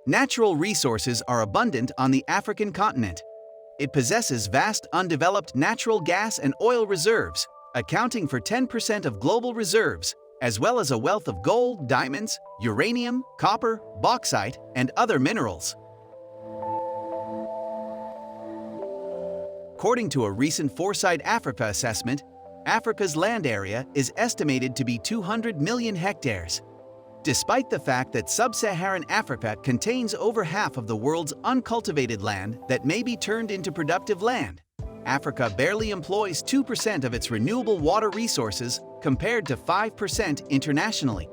Natural resources are abundant on the African continent. It possesses vast undeveloped natural gas and oil reserves, accounting for 10% of global reserves, as well as a wealth of gold, diamonds, uranium, copper, bauxite, and other minerals. According to a recent Foresight Africa assessment, Africa's land area is estimated to be 200 million hectares. Despite the fact that Sub-Saharan Africa contains over half of the world's uncultivated land that may be turned into productive land, Africa barely employs 2% of its renewable water resources compared to 5% internationally.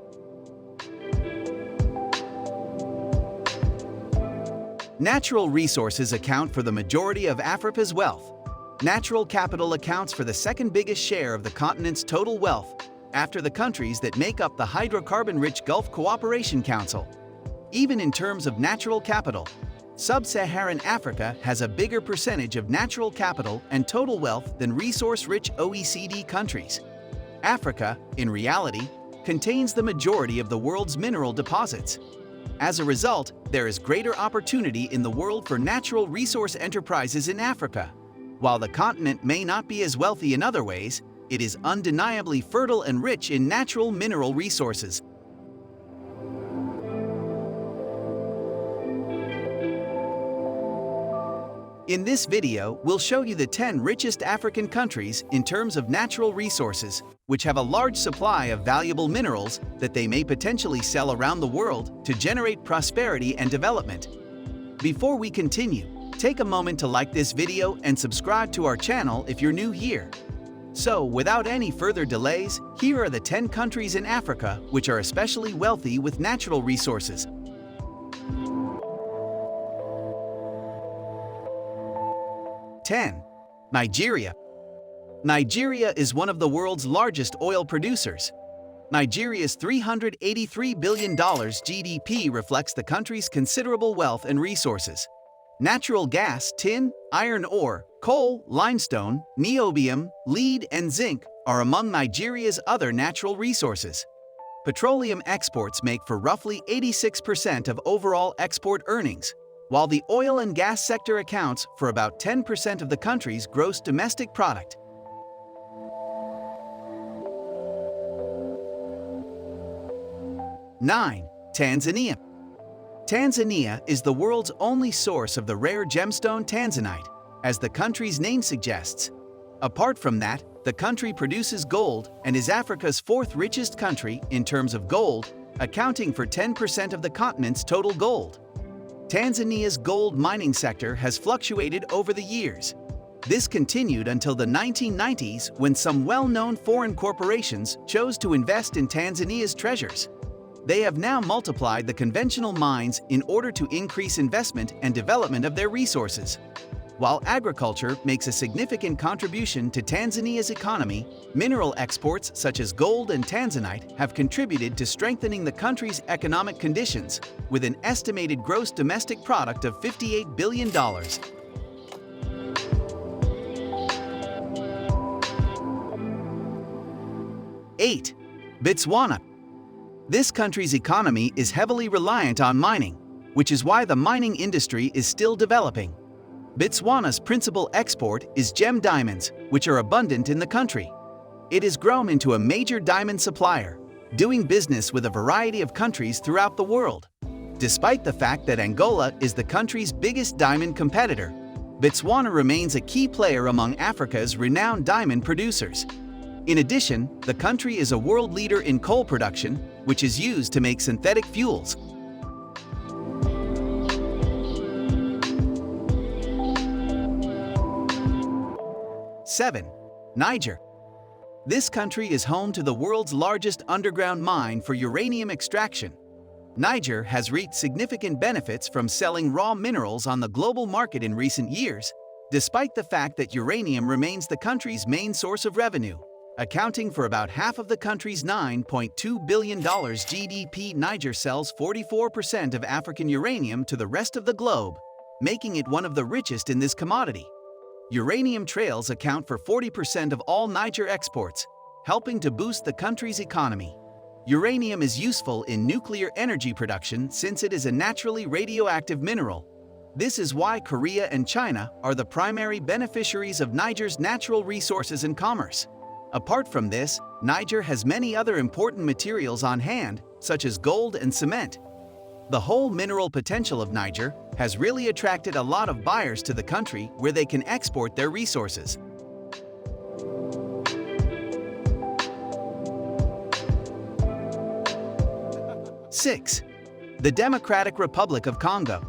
Natural resources account for the majority of Africa's wealth. Natural capital accounts for the second biggest share of the continent's total wealth, after the countries that make up the hydrocarbon-rich Gulf Cooperation Council. Even in terms of natural capital, Sub-Saharan Africa has a bigger percentage of natural capital and total wealth than resource-rich OECD countries. Africa, in reality, contains the majority of the world's mineral deposits. As a result, there is greater opportunity in the world for natural resource enterprises in Africa. While the continent may not be as wealthy in other ways, it is undeniably fertile and rich in natural mineral resources. In this video, we'll show you the 10 richest African countries in terms of natural resources, which have a large supply of valuable minerals that they may potentially sell around the world to generate prosperity and development. Before we continue, take a moment to like this video and subscribe to our channel if you're new here. So, without any further delays, here are the 10 countries in Africa which are especially wealthy with natural resources. 10. Nigeria. Nigeria is one of the world's largest oil producers. Nigeria's $383 billion GDP reflects the country's considerable wealth and resources. Natural gas, tin, iron ore, coal, limestone, niobium, lead, and zinc are among Nigeria's other natural resources. Petroleum exports make for roughly 86% of overall export earnings, while the oil and gas sector accounts for about 10% of the country's gross domestic product. 9. Tanzania. Tanzania is the world's only source of the rare gemstone tanzanite, as the country's name suggests. Apart from that, the country produces gold and is Africa's fourth richest country in terms of gold, accounting for 10% of the continent's total gold. Tanzania's gold mining sector has fluctuated over the years. This continued until the 1990s when some well-known foreign corporations chose to invest in Tanzania's treasures. They have now multiplied the conventional mines in order to increase investment and development of their resources. While agriculture makes a significant contribution to Tanzania's economy, mineral exports such as gold and tanzanite have contributed to strengthening the country's economic conditions, with an estimated gross domestic product of $58 billion. 8. Botswana. This country's economy is heavily reliant on mining, which is why the mining industry is still developing. Botswana's principal export is gem diamonds, which are abundant in the country. It has grown into a major diamond supplier, doing business with a variety of countries throughout the world. Despite the fact that Angola is the country's biggest diamond competitor, Botswana remains a key player among Africa's renowned diamond producers. In addition, the country is a world leader in coal production, which is used to make synthetic fuels. 7. Niger. This country is home to the world's largest underground mine for uranium extraction. Niger has reaped significant benefits from selling raw minerals on the global market in recent years, despite the fact that uranium remains the country's main source of revenue. Accounting for about half of the country's $9.2 billion GDP, Niger sells 44% of African uranium to the rest of the globe, making it one of the richest in this commodity. Uranium trails account for 40% of all Niger exports, helping to boost the country's economy. Uranium is useful in nuclear energy production since it is a naturally radioactive mineral. This is why Korea and China are the primary beneficiaries of Niger's natural resources and commerce. Apart from this, Niger has many other important materials on hand, such as gold and cement. The whole mineral potential of Niger has really attracted a lot of buyers to the country where they can export their resources. Six, the Democratic Republic of Congo.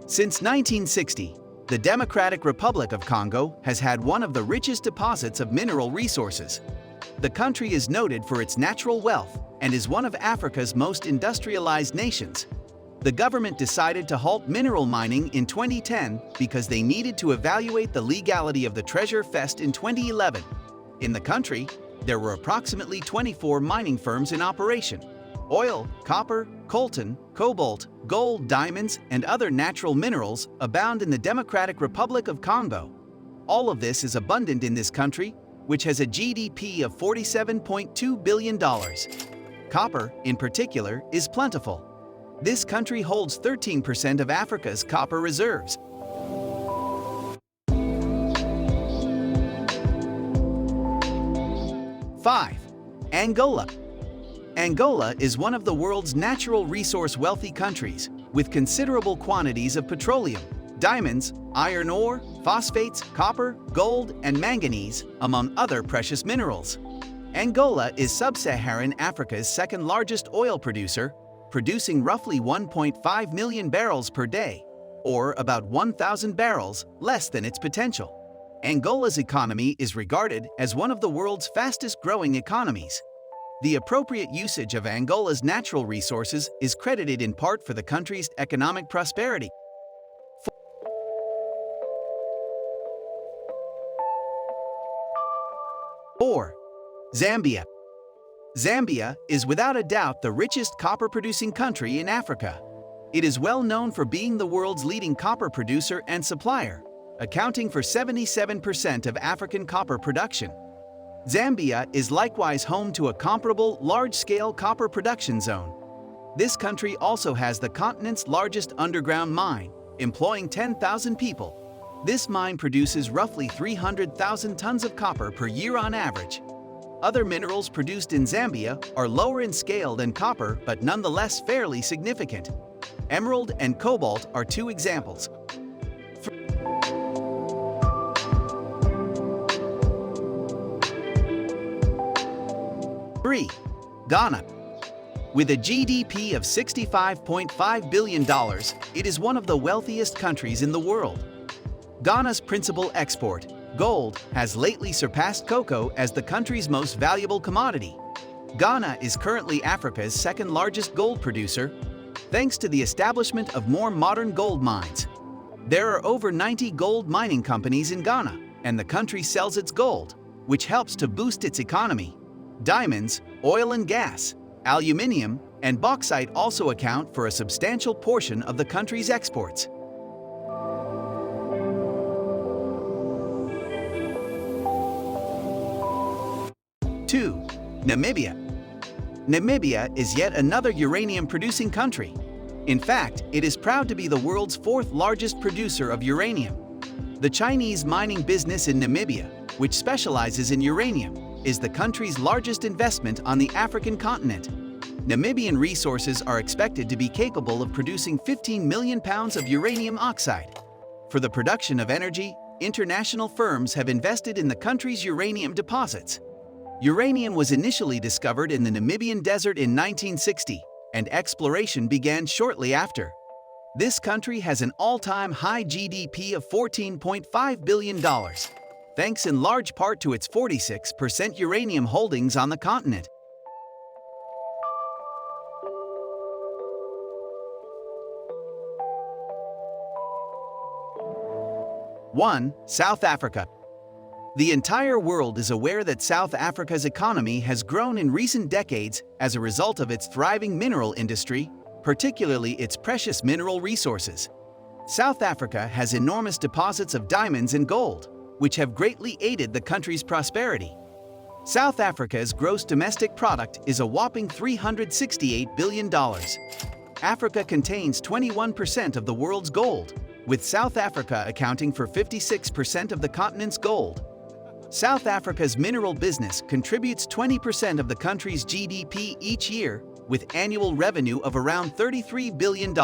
Since 1960, the Democratic Republic of Congo has had one of the richest deposits of mineral resources. The country is noted for its natural wealth and is one of Africa's most industrialized nations. The government decided to halt mineral mining in 2010 because they needed to evaluate the legality of the Treasure Fest in 2011. In the country, there were approximately 24 mining firms in operation. Oil, copper, coltan, cobalt, gold, diamonds, and other natural minerals abound in the Democratic Republic of Congo. All of this is abundant in this country, which has a GDP of $47.2 billion. Copper, in particular, is plentiful. This country holds 13% of Africa's copper reserves. Five, Angola. Angola is one of the world's natural resource wealthy countries, with considerable quantities of petroleum, diamonds, iron ore, phosphates, copper, gold, and manganese, among other precious minerals. Angola is Sub-Saharan Africa's second largest oil producer, producing roughly 1.5 million barrels per day, or about 1,000 barrels less than its potential. Angola's economy is regarded as one of the world's fastest-growing economies. The appropriate usage of Angola's natural resources is credited in part for the country's economic prosperity. 4. Zambia. Zambia is without a doubt the richest copper-producing country in Africa. It is well known for being the world's leading copper producer and supplier, accounting for 77% of African copper production. Zambia is likewise home to a comparable large-scale copper production zone. This country also has the continent's largest underground mine, employing 10,000 people. This mine produces roughly 300,000 tons of copper per year on average. Other minerals produced in Zambia are lower in scale than copper but nonetheless fairly significant. Emerald and cobalt are two examples. 3. Ghana. With a GDP of $65.5 billion, it is one of the wealthiest countries in the world. Ghana's principal export, gold, has lately surpassed cocoa as the country's most valuable commodity. Ghana is currently Africa's second largest gold producer, thanks to the establishment of more modern gold mines. There are over 90 gold mining companies in Ghana, and the country sells its gold, which helps to boost its economy. Diamonds, oil and gas, aluminium, and bauxite also account for a substantial portion of the country's exports. 2. Namibia. Namibia is yet another uranium-producing country. In fact, it is proud to be the world's fourth largest producer of uranium. The Chinese mining business in Namibia, which specializes in uranium, is the country's largest investment on the African continent. Namibian resources are expected to be capable of producing 15 million pounds of uranium oxide. For the production of energy, international firms have invested in the country's uranium deposits. Uranium was initially discovered in the Namibian desert in 1960, and exploration began shortly after. This country has an all-time high GDP of $14.5 billion, thanks in large part to its 46% uranium holdings on the continent. 1. South Africa. The entire world is aware that South Africa's economy has grown in recent decades as a result of its thriving mineral industry, particularly its precious mineral resources. South Africa has enormous deposits of diamonds and gold, which have greatly aided the country's prosperity. South Africa's gross domestic product is a whopping $368 billion. Africa contains 21% of the world's gold, with South Africa accounting for 56% of the continent's gold. South Africa's mineral business contributes 20% of the country's GDP each year, with annual revenue of around $33 billion.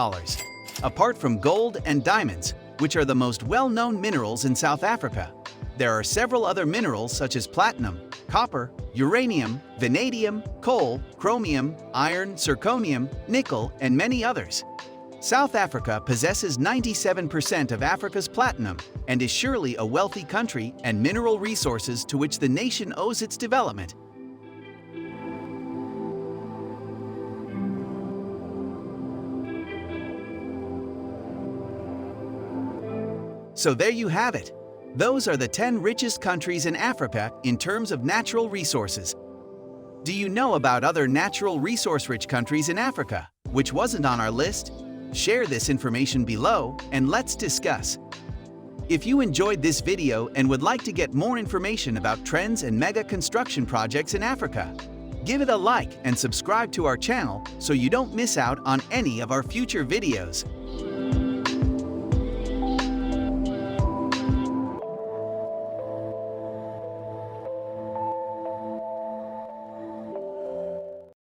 Apart from gold and diamonds, which are the most well-known minerals in South Africa, there are several other minerals such as platinum, copper, uranium, vanadium, coal, chromium, iron, zirconium, nickel, and many others. South Africa possesses 97% of Africa's platinum and is surely a wealthy country and mineral resources to which the nation owes its development. So there you have it. Those are the 10 richest countries in Africa in terms of natural resources. Do you know about other natural resource-rich countries in Africa, which wasn't on our list? Share this information below and let's discuss. If you enjoyed this video and would like to get more information about trends and mega construction projects in Africa, give it a like and subscribe to our channel so you don't miss out on any of our future videos.